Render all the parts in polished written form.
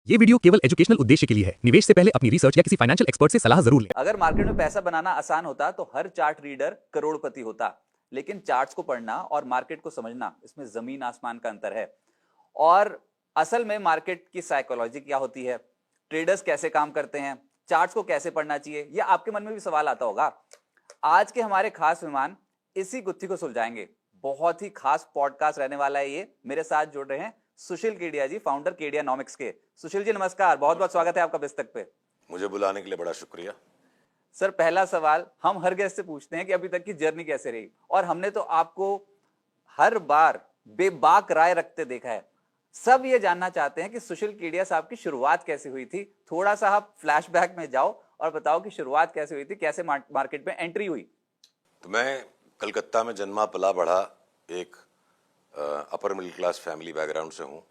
ये वीडियो केवल एजुकेशनल उद्देश्य के लिए है। निवेश से पहले अपनी रिसर्च या किसी फाइनेंशियल एक्सपर्ट से सलाह जरूर लें। अगर मार्केट में पैसा बनाना आसान होता तो हर चार्ट रीडर करोड़पति होता, लेकिन चार्ट्स को पढ़ना और मार्केट को समझना, इसमें जमीन आसमान का अंतर है। और असल में मार्केट की साइकोलॉजी क्या होती है, ट्रेडर्स कैसे काम करते हैं, चार्ट्स को कैसे पढ़ना चाहिए, यह आपके मन में भी सवाल आता होगा। आज के हमारे खास मेहमान इसी गुत्थी को सुलझाएंगे। बहुत ही खास पॉडकास्ट रहने वाला है ये। मेरे साथ जुड़ रहे हैं सुशील केडिया जी, फाउंडर केडियानॉमिक्स के। सुशील जी नमस्कार, बहुत बहुत स्वागत है आपका बिस्तक पे। मुझे बुलाने के लिए बड़ा शुक्रिया। सर, पहला सवाल हम हर गेस्ट से पूछते हैं कि अभी तक की जर्नी कैसे रही, और हमने तो आपको हर बार बेबाक राय रखते देखा है। सब ये जानना चाहते हैं कि सुशील केडिया साहब की शुरुआत कैसे हुई थी। थोड़ा सा आप फ्लैशबैक में जाओ और बताओ कि शुरुआत कैसे हुई थी, कैसे मार्केट में एंट्री हुई। तो मैं कलकत्ता में जन्मा पला बढ़ा एक upper middle class family background से हूँ।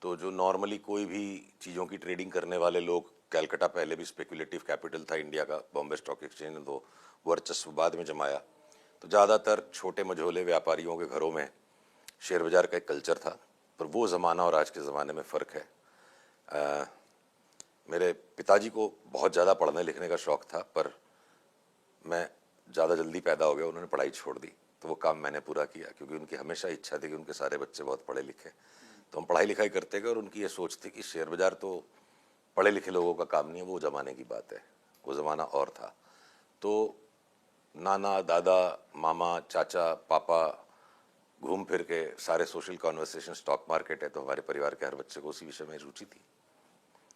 तो जो नॉर्मली कोई भी चीज़ों की ट्रेडिंग करने वाले लोग, कलकत्ता पहले भी स्पेकुलेटिव कैपिटल था इंडिया का, बॉम्बे स्टॉक एक्सचेंज ने तो वर्चस्व बाद में जमाया। तो ज़्यादातर छोटे मझोले व्यापारियों के घरों में शेयर बाज़ार का एक कल्चर था। पर वो ज़माना और आज के ज़माने में फ़र्क है। मेरे पिताजी को बहुत ज़्यादा पढ़ने लिखने का शौक़ था, पर मैं ज़्यादा जल्दी पैदा हो गया, उन्होंने पढ़ाई छोड़ दी। तो वो काम मैंने पूरा किया, क्योंकि उनकी हमेशा इच्छा थी कि उनके सारे बच्चे बहुत पढ़े लिखे। तो हम पढ़ाई लिखाई करते गए, और उनकी ये सोच थी कि शेयर बाज़ार तो पढ़े लिखे लोगों का काम नहीं है। वो ज़माने की बात है, वो ज़माना और था। तो नाना, दादा, मामा, चाचा, पापा घूम फिर के सारे सोशल कॉन्वर्सेशन स्टॉक मार्केट है। तो हमारे परिवार के हर बच्चे को उसी विषय में रुचि थी।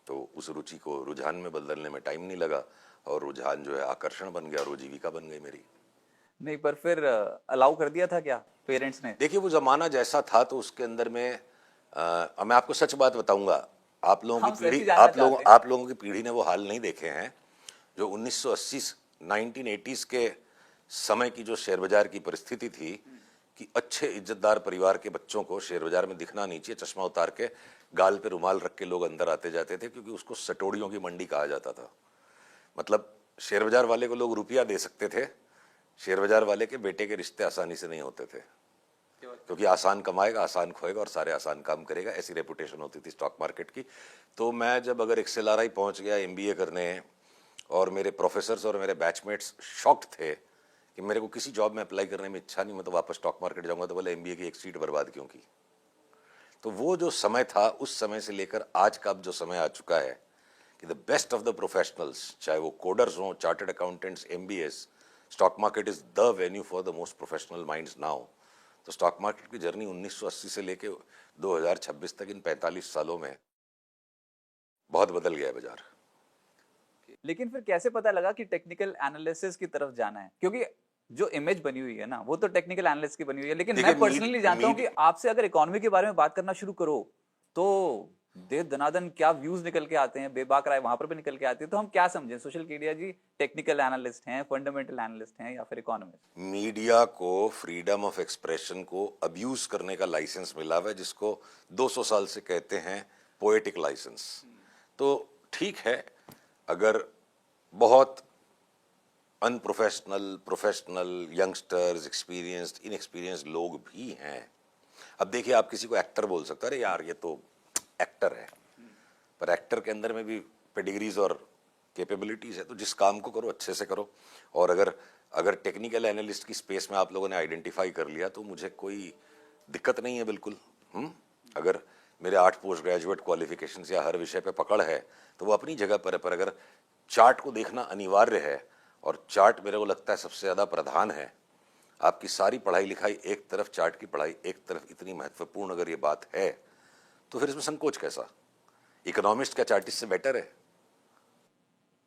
तो उस रुचि को रुझान में बदलने में टाइम नहीं लगा, और रुझान जो है आकर्षण बन गया और वो जीविका बन गई मेरी। नहीं, पर फिर अलाउ कर दिया था क्या पेरेंट्स ने? देखिए, वो जमाना जैसा था तो उसके अंदर में मैं आपको सच बात बताऊंगा, आप लोगों की पीढ़ी आप लोगों की पीढ़ी ने वो हाल नहीं देखे हैं जो 1980 1980s के समय की जो शेयर बाजार की परिस्थिति थी कि अच्छे इज्जतदार परिवार के बच्चों को शेयर बाजार में दिखना नहीं चाहिए, चश्मा उतार के गाल पे रुमाल रख के लोग अंदर आते जाते थे, क्योंकि उसको सटोड़ियों की मंडी कहा जाता था। मतलब शेयर बाजार वाले को लोग रुपया दे सकते थे, शेयर बाजार वाले के बेटे के रिश्ते आसानी से नहीं होते थे, क्योंकि आसान कमाएगा, आसान खोएगा और सारे आसान काम करेगा, ऐसी रेपुटेशन होती थी स्टॉक मार्केट की। तो मैं जब अगर एक्सएलआरआई पहुंच गया एमबीए करने, और मेरे प्रोफेसर्स और मेरे बैचमेट्स शॉक्ड थे कि मेरे को किसी जॉब में अप्लाई करने में इच्छा नहीं, मैं तो वापस स्टॉक मार्केट जाऊंगा। तो बोले एमबीए की एक सीट बर्बाद क्यों की। तो वो जो समय था, उस समय से लेकर आज का अब जो समय आ चुका है कि the best of the professionals, चाहे वो कोडर्स हों, chartered accountants, MBS, stock market is the venue for the most professional minds now. तो स्टॉक मार्केट की जर्नी 1980 से लेके 2026 तक, इन 45 सालों में बहुत बदल गया है बाजार। लेकिन फिर कैसे पता लगा कि टेक्निकल एनालिसिस की तरफ जाना है? क्योंकि जो इमेज बनी हुई है ना, वो तो टेक्निकल एनालिस्ट की बनी हुई है, लेकिन मैं पर्सनली जानता हूं कि आपसे अगर इकोनॉमी के बारे में बात करना शुरू करो तो दे दनादन क्या व्यूज निकल के आते हैं, बेबाक राय वहां पर भी निकल के आती है। तो हम क्या समझें, सुशील केडिया जी टेक्निकल एनालिस्ट हैं, फंडामेंटल एनालिस्ट हैं, या फिर इकोनॉमिस्ट? मीडिया को फ्रीडम ऑफ एक्सप्रेशन को अब्यूज करने का लाइसेंस मिला हुआ है, जिसको 200 साल से कहते हैं पोएटिक लाइसेंस। तो ठीक है, अगर बहुत unprofessional, professional, youngsters, experienced, inexperienced लोग भी हैं। अब देखिए, आप किसी को एक्टर बोल सकते हैं, अरे यार ये तो एक्टर है, पर एक्टर के अंदर में भी पेडिग्रीज और कैपेबिलिटीज है। तो जिस काम को करो अच्छे से करो, और अगर टेक्निकल एनालिस्ट की स्पेस में आप लोगों ने आइडेंटिफाई कर लिया तो मुझे कोई दिक्कत नहीं है, बिल्कुल। अगर मेरे 8 पोस्ट ग्रेजुएट क्वालिफिकेशन या हर विषय पे पकड़ है तो वो अपनी जगह पर है। पर अगर चार्ट को देखना अनिवार्य है, और चार्ट मेरे को लगता है सबसे ज़्यादा प्रधान है, आपकी सारी पढ़ाई लिखाई एक तरफ, चार्ट की पढ़ाई एक तरफ, इतनी महत्वपूर्ण अगर ये बात है तो फिर इसमें संकोच कैसा? इकोनॉमिस्ट क्या चार्टिस्ट से बेटर है?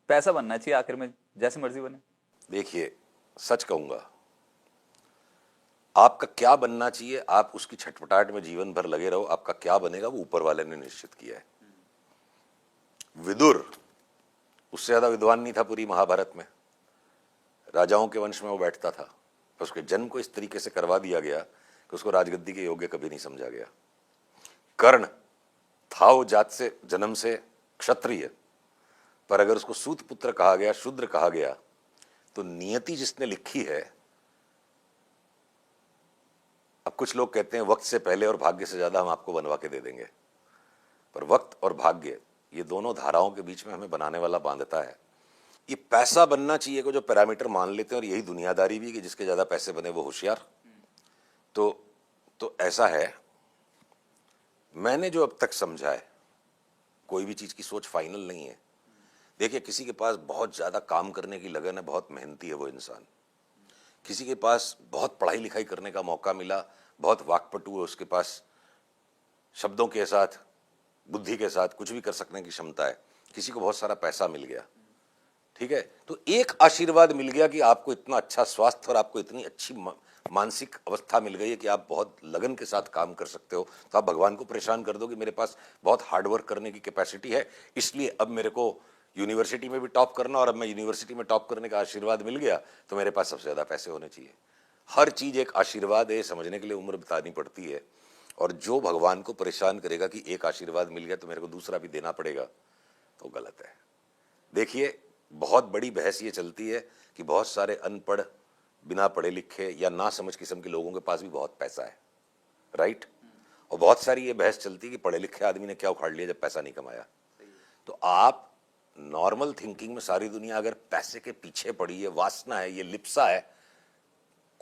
पैसा बनना चाहिए आखिर में, जैसे मर्जी बने। देखिए, सच कहूंगा, आपका क्या बनना चाहिए, आप उसकी छटपटाहट में जीवन भर लगे रहो। आपका क्या बनेगा वो ऊपर वाले ने निश्चित किया है। विदुर उससे ज्यादा विद्वान नहीं था पूरी महाभारत में। राजाओं के वंश में वो बैठता था, पर उसके जन्म को इस तरीके से करवा दिया गया कि उसको राजगद्दी के योग्य कभी नहीं समझा गया। कर्ण था वो जात से, जन्म से क्षत्रिय, पर अगर उसको सूत पुत्र कहा गया, शूद्र कहा गया, तो नियति जिसने लिखी है। अब कुछ लोग कहते हैं वक्त से पहले और भाग्य से ज्यादा हम आपको बनवा के दे देंगे, पर वक्त और भाग्य ये दोनों धाराओं के बीच में हमें बनाने वाला बांधता है। ये पैसा बनना चाहिए को जो पैरामीटर मान लेते हैं, और यही दुनियादारी भी कि जिसके ज्यादा पैसे बने वो होशियार। तो ऐसा है, मैंने जो अब तक समझा है, कोई भी चीज की सोच फाइनल नहीं है। देखिए, किसी के पास बहुत ज्यादा काम करने की लगन है, बहुत मेहनती है वो इंसान। किसी के पास बहुत पढ़ाई लिखाई करने का मौका मिला, बहुत वाक्पटु है, उसके पास शब्दों के साथ, बुद्धि के साथ कुछ भी कर सकने की क्षमता है। किसी को बहुत सारा पैसा मिल गया, ठीक है, तो एक आशीर्वाद मिल गया कि आपको इतना अच्छा स्वास्थ्य और आपको इतनी अच्छी मानसिक अवस्था मिल गई है कि आप बहुत लगन के साथ काम कर सकते हो। तो आप भगवान को परेशान कर दो कि मेरे पास बहुत हार्डवर्क करने की कैपेसिटी है, इसलिए अब मेरे को यूनिवर्सिटी में भी टॉप करना, और अब मैं यूनिवर्सिटी में टॉप करने का आशीर्वाद मिल गया तो मेरे पास सबसे ज्यादा पैसे होने चाहिए। हर चीज एक आशीर्वाद है, समझने के लिए उम्र बितानी पड़ती है। और जो भगवान को परेशान करेगा कि एक आशीर्वाद मिल गया तो मेरे को दूसरा भी देना पड़ेगा, तो गलत है। देखिए, बहुत बड़ी बहस ये चलती है कि बहुत सारे अनपढ़, बिना पढ़े लिखे या ना समझ किस्म के लोगों के पास भी बहुत पैसा है, राइट। और बहुत सारी ये बहस चलती है कि पढ़े लिखे आदमी ने क्या उखाड़ लिया जब पैसा नहीं कमाया। तो आप नॉर्मल थिंकिंग में, सारी दुनिया अगर पैसे के पीछे पड़ी है, वासना है, ये लिप्सा है,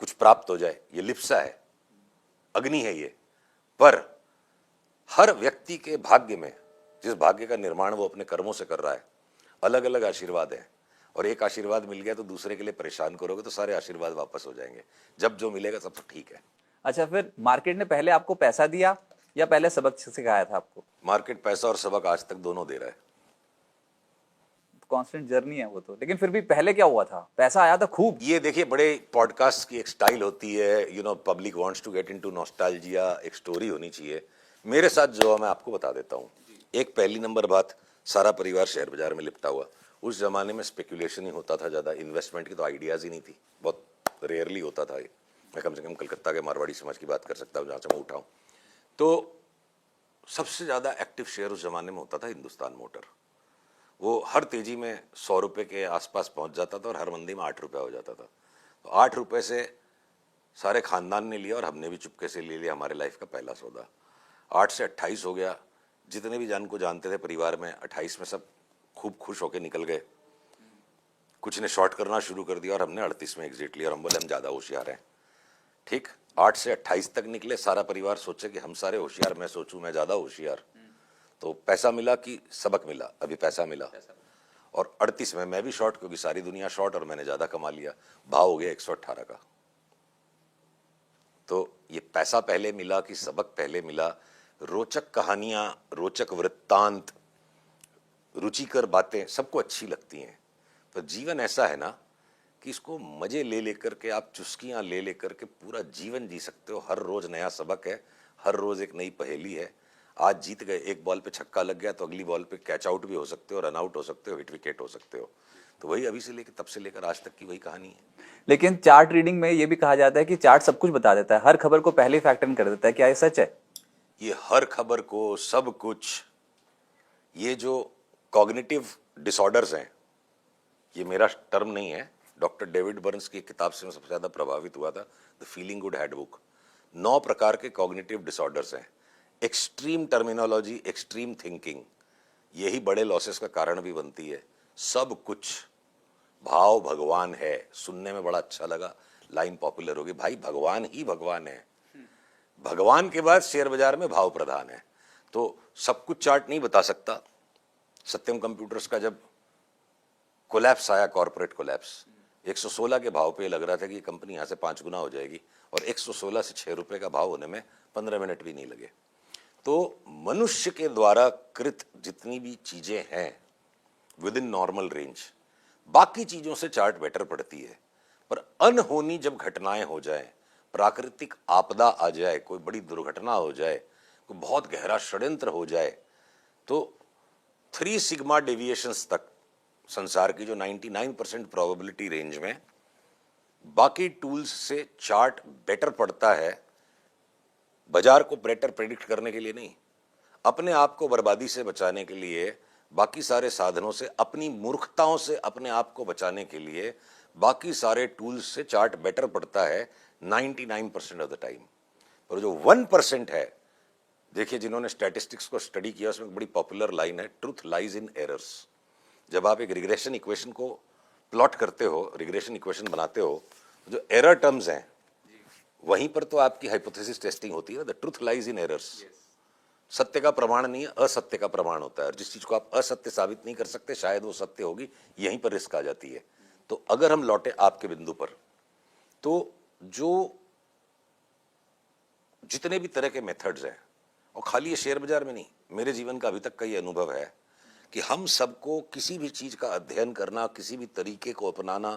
कुछ प्राप्त हो जाए, ये लिप्सा है, अग्नि है ये। पर हर व्यक्ति के भाग्य में, जिस भाग्य का निर्माण वो अपने कर्मों से कर रहा है, अलग अलग आशीर्वाद है। और एक आशीर्वाद मिल गया तो दूसरे के लिए परेशान करोगे तो सारे आशीर्वाद वापस हो जाएंगे। जब जो मिलेगा सब तो ठीक है। अच्छा, फिर मार्केट ने पहले आपको पैसा दिया या पहले सबक सिखाया था आपको? मार्केट पैसा और सबक आज तक दोनों दे रहा है। कांस्टेंट जर्नी है वो तो, लेकिन फिर भी पहले क्या हुआ था? पैसा आया था खूब। ये देखिए, बड़े पॉडकास्ट की एक स्टाइल होती है, public wants to get into nostalgia, एक स्टोरी होनी चाहिए। मेरे साथ जो मैं आपको बता देता हूँ। एक पहली नंबर बात, सारा परिवार शेयर बाजार में लिपटा हुआ। उस जमाने में स्पेकुलेशन ही होता था, ज्यादा इन्वेस्टमेंट की तो आइडियाज ही नहीं थी, बहुत रेयरली होता था ये। मैं कम से कम कलकत्ता के मारवाड़ी समाज की बात कर सकता हूँ जहाँ से मैं उठाऊँ। तो सबसे ज्यादा एक्टिव शेयर उस जमाने में होता था हिंदुस्तान मोटर। वो हर तेजी में 100 रुपए के आसपास पहुंच जाता था और हर मंदी में 8 रुपया हो जाता था। तो 8 रुपए से सारे खानदान ने लिया और हमने भी चुपके से ले लिया, हमारे लाइफ का पहला सौदा। 8 से 28 हो गया। जितने भी जान को जानते थे परिवार में, 28 में सब खूब खुश होके निकल गए। कुछ ने शॉर्ट करना शुरू कर दिया और हमने 38 में एग्जिट लिया और हम बोले हम ज्यादा होशियार हैं। ठीक, 8 से 28 तक निकले, सारा परिवार सोचे कि हम सारे होशियार, मैं सोचूं मैं ज्यादा होशियार। तो पैसा मिला कि सबक मिला? अभी पैसा मिला। और 38 में मैं भी शॉर्ट, क्योंकि सारी दुनिया शॉर्ट और मैंने ज्यादा कमा लिया। भाव हो गया 118 का। तो ये पैसा पहले मिला कि सबक पहले मिला? रोचक कहानियां, रोचक वृत्तांत, रुचिकर बातें सबको अच्छी लगती हैं, पर जीवन ऐसा है ना कि इसको मजे ले लेकर के, आप चुस्कियां ले लेकर के पूरा जीवन जी सकते हो। हर रोज नया सबक है, हर रोज एक नई पहेली है। आज जीत गए, एक बॉल पे छक्का लग गया तो अगली बॉल पे कैच आउट भी हो सकते हो, रन आउट हो सकते हो, हिट विकेट हो सकते हो। तो वही अभी से लेकर, तब से लेकर आज तक की वही कहानी है। लेकिन चार्ट रीडिंग में ये भी कहा जाता है कि चार्ट सब कुछ बता देता है, हर खबर को पहले फैक्टर इन कर देता है। क्या ये सच है? ये हर खबर को, सब कुछ, ये जो कॉग्निटिव डिसऑर्डर्स हैं, ये मेरा टर्म नहीं है, डॉक्टर डेविड बर्न्स की किताब से मैं सबसे ज्यादा प्रभावित हुआ था, द फीलिंग गुड हैंडबुक। 9 प्रकार के कॉग्निटिव डिसऑर्डर्स हैं। एक्सट्रीम टर्मिनोलॉजी, एक्सट्रीम थिंकिंग, यही बड़े लॉसेस का कारण भी बनती है। सब कुछ, भाव भगवान है, सुनने में बड़ा अच्छा लगा, लाइन पॉपुलर होगी। भाई भगवान ही भगवान है, भगवान के बाद शेयर बाजार में भाव प्रधान है। तो सब कुछ चार्ट नहीं बता सकता। सत्यम कंप्यूटर्स का जब कोलैप्स आया, कॉर्पोरेट कोलैप्स, 116 के भाव पे लग रहा था कि कंपनी यहां से 5 गुना हो जाएगी, और 116 से 6 रुपए का भाव होने में 15 मिनट भी नहीं लगे। तो मनुष्य के द्वारा कृत जितनी भी चीजें हैं विद इन नॉर्मल रेंज, बाकी चीजों से चार्ट बेटर पड़ती है। पर अनहोनी जब घटनाएं हो जाए, प्राकृतिक आपदा आ जाए, कोई बड़ी दुर्घटना हो जाए, कोई बहुत गहरा षड्यंत्र हो जाए, तो 3 सिग्मा डेविएशंस तक संसार की जो 99% प्रोबेबिलिटी रेंज में, बाकी टूल्स से चार्ट बेटर पड़ता है। बाजार को बेटर प्रेडिक्ट करने के लिए नहीं, अपने आप को बर्बादी से बचाने के लिए, बाकी सारे साधनों से, अपनी मूर्खताओं से अपने आप को बचाने के लिए, बाकी सारे टूल्स से चार्ट बेटर पड़ता है 99% ऑफ द टाइम। पर जो 1% है देखिए, जिन्होंने स्टैटिस्टिक्स को स्टडी किया उसमें एक बड़ी पॉपुलर लाइन है, ट्रूथ लाइज इन एरर्स। जब आप एक रिग्रेशन इक्वेशन को प्लॉट करते हो, रिग्रेशन इक्वेशन बनाते हो, जो एरर टर्म्स हैं वहीं पर तो आपकी हाइपोथेसिस टेस्टिंग होती है। The truth lies in errors. सत्य का प्रमाण नहीं है, असत्य का प्रमाण होता है। और जिस चीज को आप असत्य साबित नहीं कर सकते, शायद वो सत्य होगी, यहीं पर रिस्क आ जाती है। तो अगर हम लौटे आपके बिंदु पर, तो जो जितने भी तरह के मेथड्स हैं, और खाली ये शेयर बाजार में नहीं, मेरे जीवन का अभी तक का ये अनुभव है कि हम सबको किसी भी चीज का अध्ययन करना, किसी भी तरीके को अपनाना,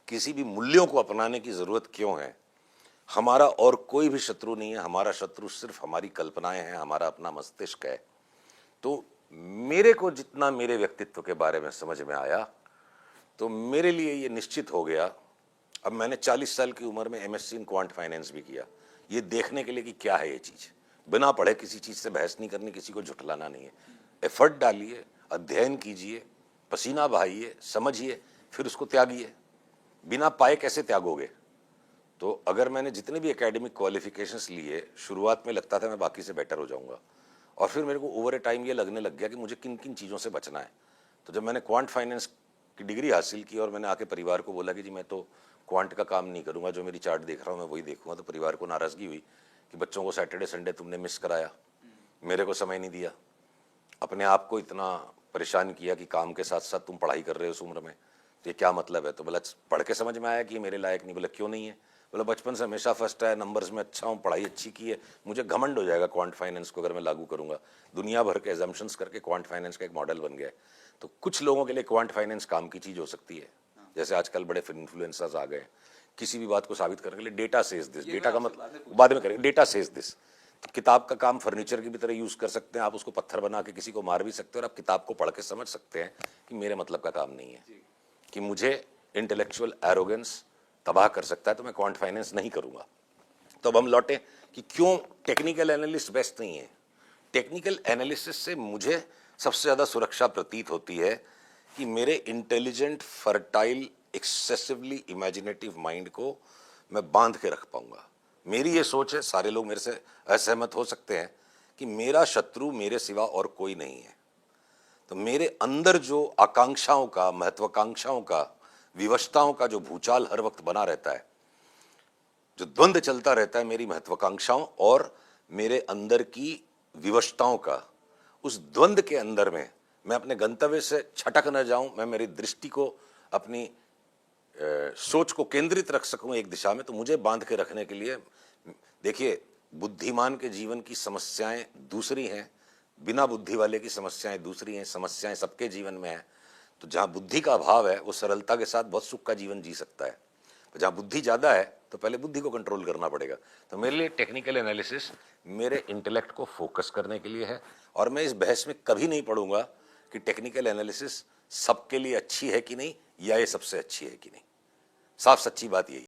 किसी भी मूल्यों को अपनाने की जरूरत क्यों है। हमारा और कोई भी शत्रु नहीं है, हमारा शत्रु सिर्फ हमारी कल्पनाएं हैं, हमारा अपना मस्तिष्क है। तो मेरे को जितना मेरे व्यक्तित्व के बारे में समझ में आया, तो मेरे लिए ये निश्चित हो गया। अब मैंने 40 साल की उम्र में एमएससी इन क्वांट फाइनेंस भी किया, ये देखने के लिए कि क्या है ये चीज। बिना पढ़े किसी चीज से बहस नहीं करनी, किसी को झुठलाना नहीं है। एफर्ट डालिए, अध्ययन कीजिए, पसीना बहाइए, समझिए, फिर उसको त्यागिए। बिना पाए कैसे त्यागोगे। तो अगर मैंने जितने भी एकेडमिक क्वालिफिकेशंस लिए, शुरुआत में लगता था मैं बाकी से बेटर हो जाऊंगा, और फिर मेरे को ओवर ए टाइम ये लगने लग गया कि मुझे किन किन चीज़ों से बचना है। तो जब मैंने क्वांट फाइनेंस की डिग्री हासिल की और मैंने आके परिवार को बोला कि जी मैं तो क्वांट का काम नहीं करूंगा, जो मेरी चार्ट देख रहा हूँ मैं वही देखूंगा, तो परिवार को नाराज़गी हुई कि बच्चों को सैटरडे संडे तुमने मिस कराया, मेरे को समय नहीं दिया, अपने आप को इतना परेशान किया कि काम के साथ साथ तुम पढ़ाई कर रहे हो उस उम्र में, तो ये क्या मतलब है। तो बोला पढ़ के समझ में आया कि ये मेरे लायक नहीं। बोला क्यों नहीं है। बोला बचपन से हमेशा फर्स्ट है, नंबर्स में अच्छा हूँ, पढ़ाई अच्छी की है, मुझे घमंड हो जाएगा क्वांट फाइनेंस को अगर मैं लागू करूंगा। दुनिया भर के एजम्पशंस करके क्वांट फाइनेंस का एक मॉडल बन गया है। तो कुछ लोगों के लिए क्वांट फाइनेंस काम की चीज़ हो सकती है, जैसे आजकल बड़े इन्फ्लुएंसर्स आ गए, किसी भी बात को साबित करने के लिए डेटा सेज दिस, डेटा का मतलब बाद में करेंगे, डेटा सेज दिस। तो किताब का काम फर्नीचर की भी तरह यूज कर सकते हैं आप, उसको पत्थर बना के किसी को मार भी सकते हैं, और आप किताब को पढ़ के समझ सकते हैं कि मेरे मतलब का काम नहीं है, कि मुझे इंटेलेक्चुअल एरोगेंस तबाह कर सकता है, तो मैं क्वांट फाइनेंस नहीं करूंगा। तो अब हम लौटे कि क्यों टेक्निकल एनालिस्ट बेस्ट नहीं है। टेक्निकल एनालिसिस से मुझे सबसे ज्यादा सुरक्षा प्रतीत होती है कि मेरे intelligent, fertile, excessively imaginative mind को मैं बांध के रख पाऊंगा। मेरी ये सोच है, सारे लोग मेरे से असहमत हो सकते हैं, कि मेरा शत्रु मेरे सिवा और कोई नहीं है। तो मेरे अंदर जो आकांक्षाओं का, महत्वाकांक्षाओं का, विवशताओं का जो भूचाल हर वक्त बना रहता है, जो द्वंद्व चलता रहता है मेरी महत्वाकांक्षाओं और मेरे अंदर की विवशताओं का, उस द्वंद्व के अंदर में मैं अपने गंतव्य से छटक न जाऊं, मैं मेरी दृष्टि को, अपनी सोच को केंद्रित रख सकूं एक दिशा में। तो मुझे बांध के रखने के लिए, देखिए, बुद्धिमान के जीवन की समस्याएं दूसरी हैं, बिना बुद्धि वाले की समस्याएं दूसरी हैं। समस्याएं सबके जीवन में है। तो जहां बुद्धि का अभाव है वो सरलता के साथ बहुत सुख का जीवन जी सकता है। जहां बुद्धि ज्यादा है तो पहले बुद्धि को कंट्रोल करना पड़ेगा। तो मेरे लिए टेक्निकल एनालिसिस मेरे इंटेलेक्ट को फोकस करने के लिए है, और मैं इस बहस में कभी नहीं पढ़ूंगा कि टेक्निकल एनालिसिस सबके लिए अच्छी है कि नहीं, या ये सबसे अच्छी है कि नहीं। साफ सच्ची बात यही।